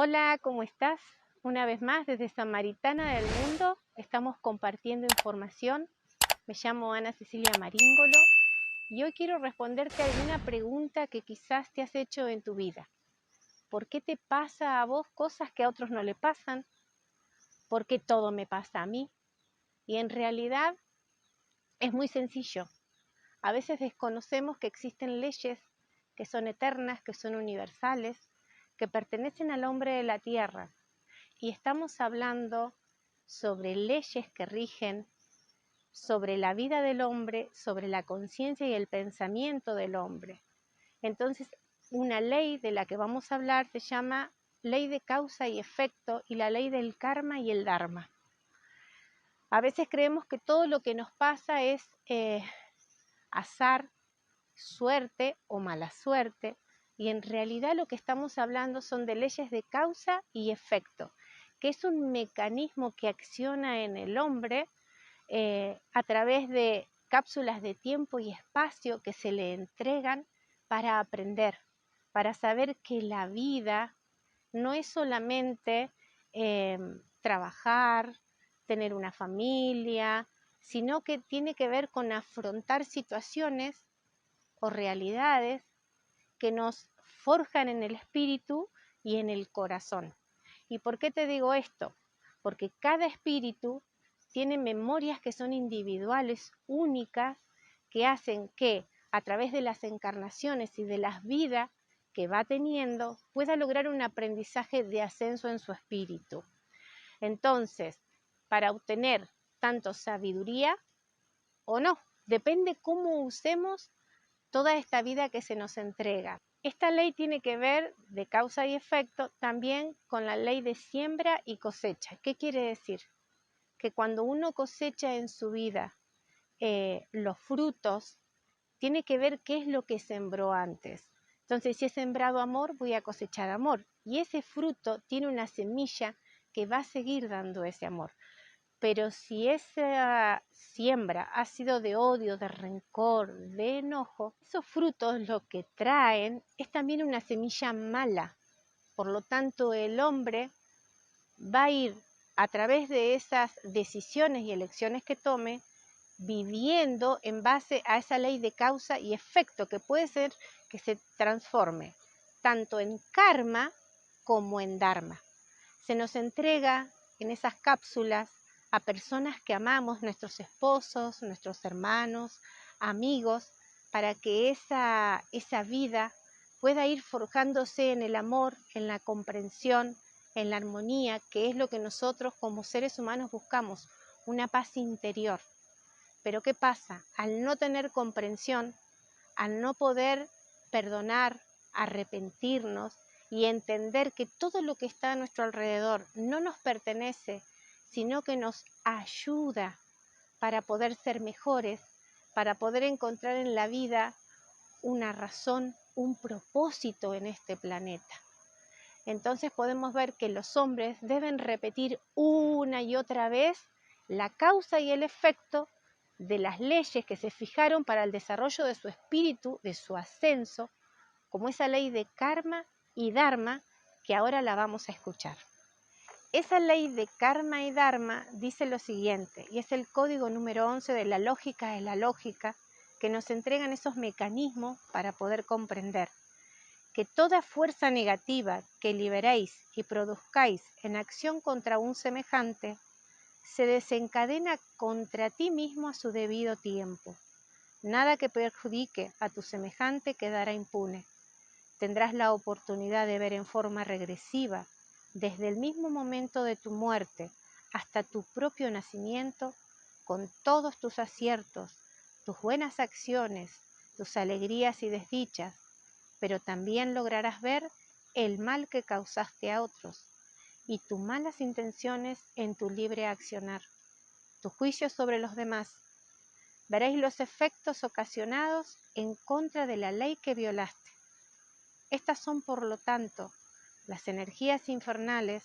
Hola, ¿cómo estás? Una vez más, desde Samaritana del Mundo, estamos compartiendo información. Me llamo Ana Cecilia Maríngolo y hoy quiero responderte alguna pregunta que quizás te has hecho en tu vida. ¿Por qué te pasa a vos cosas que a otros no le pasan? ¿Por qué todo me pasa a mí? Y en realidad es muy sencillo. A veces desconocemos que existen leyes que son eternas, que son universales, que pertenecen al hombre de la tierra. Y estamos hablando sobre leyes que rigen sobre la vida del hombre, sobre la conciencia y el pensamiento del hombre. Entonces, una ley de la que vamos a hablar se llama ley de causa y efecto y la ley del karma y el dharma. A veces creemos que todo lo que nos pasa es azar, suerte o mala suerte, y en realidad lo que estamos hablando son de leyes de causa y efecto, que es un mecanismo que acciona en el hombre a través de cápsulas de tiempo y espacio que se le entregan para aprender, para saber que la vida no es solamente trabajar, tener una familia, sino que tiene que ver con afrontar situaciones o realidades que nos forjan en el espíritu y en el corazón. ¿Y por qué te digo esto? Porque cada espíritu tiene memorias que son individuales, únicas, que hacen que a través de las encarnaciones y de las vidas que va teniendo, pueda lograr un aprendizaje de ascenso en su espíritu. Entonces, para obtener tanto sabiduría o no, depende cómo usemos toda esta vida que se nos entrega. Esta ley tiene que ver de causa y efecto también con la ley de siembra y cosecha. ¿Qué quiere decir? Que cuando uno cosecha en su vida los frutos, tiene que ver qué es lo que sembró antes. Entonces, si he sembrado amor, voy a cosechar amor. Y ese fruto tiene una semilla que va a seguir dando ese amor. Pero si esa siembra ha sido de odio, de rencor, de enojo, esos frutos lo que traen es también una semilla mala. Por lo tanto, el hombre va a ir a través de esas decisiones y elecciones que tome, viviendo en base a esa ley de causa y efecto, que puede ser que se transforme tanto en karma como en dharma. Se nos entrega en esas cápsulas a personas que amamos, nuestros esposos, nuestros hermanos, amigos, para que esa vida pueda ir forjándose en el amor, en la comprensión, en la armonía, que es lo que nosotros como seres humanos buscamos, una paz interior. Pero ¿qué pasa? Al no tener comprensión, al no poder perdonar, arrepentirnos y entender que todo lo que está a nuestro alrededor no nos pertenece, sino que nos ayuda para poder ser mejores, para poder encontrar en la vida una razón, un propósito en este planeta. Entonces podemos ver que los hombres deben repetir una y otra vez la causa y el efecto de las leyes que se fijaron para el desarrollo de su espíritu, de su ascenso, como esa ley de karma y dharma que ahora la vamos a escuchar. Esa ley de karma y dharma dice lo siguiente, y es el código número 11 de la lógica de la lógica, que nos entregan esos mecanismos para poder comprender que toda fuerza negativa que liberéis y produzcáis en acción contra un semejante se desencadena contra ti mismo a su debido tiempo. Nada que perjudique a tu semejante quedará impune. Tendrás la oportunidad de ver en forma regresiva, desde el mismo momento de tu muerte hasta tu propio nacimiento, con todos tus aciertos, tus buenas acciones, tus alegrías y desdichas, pero también lograrás ver el mal que causaste a otros y tus malas intenciones en tu libre accionar, tu juicio sobre los demás. Veréis los efectos ocasionados en contra de la ley que violaste. Estas son, por lo tanto, las energías infernales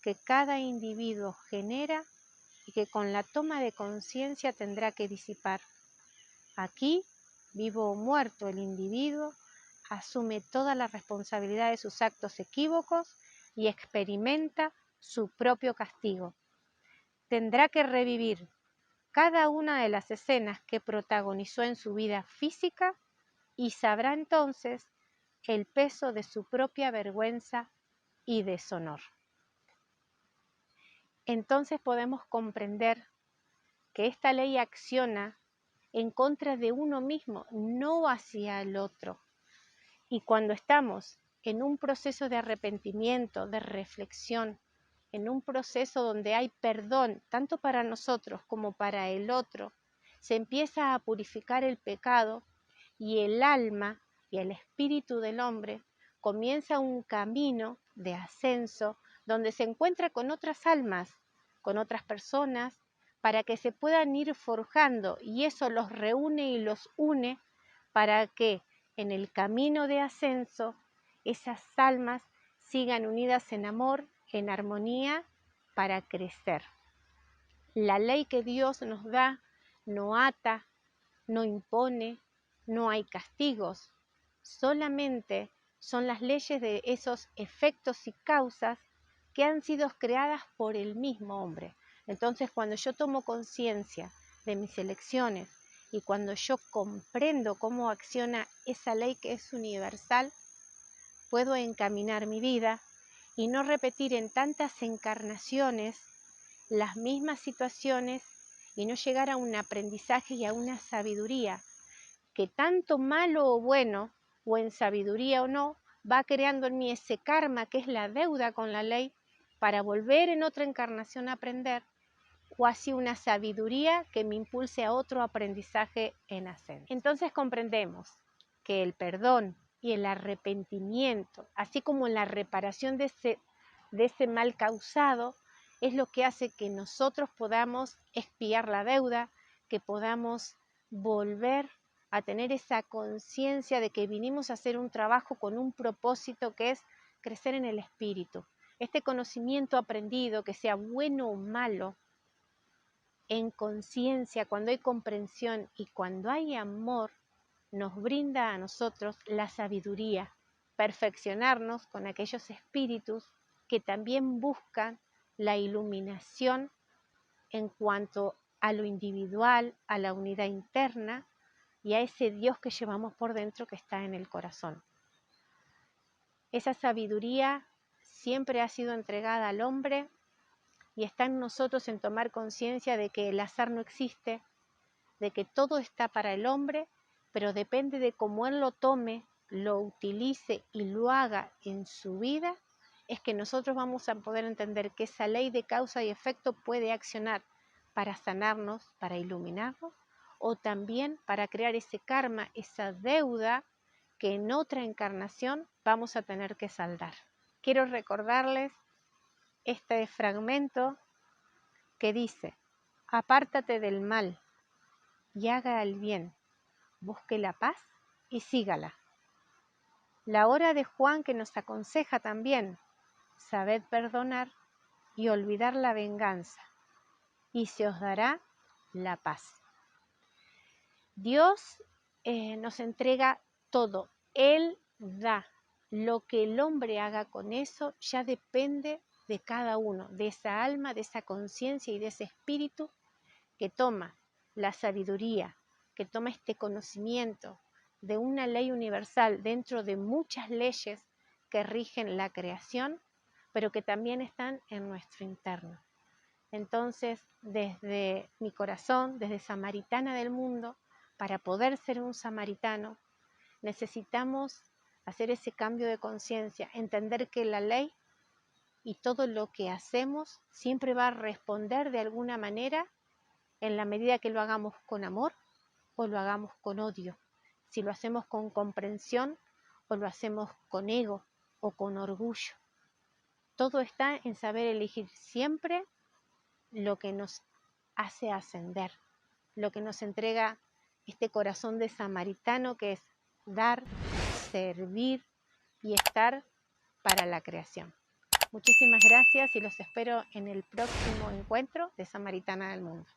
que cada individuo genera y que con la toma de conciencia tendrá que disipar. Aquí, vivo o muerto, el individuo asume toda la responsabilidad de sus actos equívocos y experimenta su propio castigo. Tendrá que revivir cada una de las escenas que protagonizó en su vida física y sabrá entonces el peso de su propia vergüenza y deshonor. Entonces podemos comprender que esta ley acciona en contra de uno mismo, no hacia el otro. Y cuando estamos en un proceso de arrepentimiento, de reflexión, en un proceso donde hay perdón, tanto para nosotros como para el otro, se empieza a purificar el pecado y el alma y el espíritu del hombre comienza un camino de ascenso donde se encuentra con otras almas, con otras personas, para que se puedan ir forjando, y eso los reúne y los une para que en el camino de ascenso esas almas sigan unidas en amor, en armonía, para crecer. La ley que Dios nos da no ata, no impone, no hay castigos, solamente son las leyes de esos efectos y causas que han sido creadas por el mismo hombre. Entonces, cuando yo tomo conciencia de mis elecciones y cuando yo comprendo cómo acciona esa ley que es universal, puedo encaminar mi vida y no repetir en tantas encarnaciones las mismas situaciones y no llegar a un aprendizaje y a una sabiduría que tanto malo o bueno, o en sabiduría o no, va creando en mí ese karma que es la deuda con la ley para volver en otra encarnación a aprender, o así una sabiduría que me impulse a otro aprendizaje en ascenso. Entonces comprendemos que el perdón y el arrepentimiento, así como la reparación de ese mal causado, es lo que hace que nosotros podamos expiar la deuda, que podamos volver a tener esa conciencia de que vinimos a hacer un trabajo con un propósito que es crecer en el espíritu. Este conocimiento aprendido, que sea bueno o malo, en conciencia, cuando hay comprensión y cuando hay amor, nos brinda a nosotros la sabiduría, perfeccionarnos con aquellos espíritus que también buscan la iluminación en cuanto a lo individual, a la unidad interna y a ese Dios que llevamos por dentro que está en el corazón. Esa sabiduría siempre ha sido entregada al hombre y está en nosotros en tomar conciencia de que el azar no existe, de que todo está para el hombre, pero depende de cómo él lo tome, lo utilice y lo haga en su vida, es que nosotros vamos a poder entender que esa ley de causa y efecto puede accionar para sanarnos, para iluminarnos, o también para crear ese karma, esa deuda que en otra encarnación vamos a tener que saldar. Quiero recordarles este fragmento que dice: apártate del mal y haga el bien, busque la paz y sígala. La hora de Juan que nos aconseja también: sabed perdonar y olvidar la venganza, y se os dará la paz. Dios nos entrega todo, Él da. Lo que el hombre haga con eso ya depende de cada uno, de esa alma, de esa conciencia y de ese espíritu que toma la sabiduría, que toma este conocimiento de una ley universal dentro de muchas leyes que rigen la creación, pero que también están en nuestro interno. Entonces, desde mi corazón, desde Samaritana del Mundo, para poder ser un samaritano, necesitamos hacer ese cambio de conciencia, entender que la ley y todo lo que hacemos siempre va a responder de alguna manera en la medida que lo hagamos con amor o lo hagamos con odio, si lo hacemos con comprensión o lo hacemos con ego o con orgullo. Todo está en saber elegir siempre lo que nos hace ascender, lo que nos entrega este corazón de samaritano que es dar, servir y estar para la creación. Muchísimas gracias y los espero en el próximo encuentro de Samaritana del Mundo.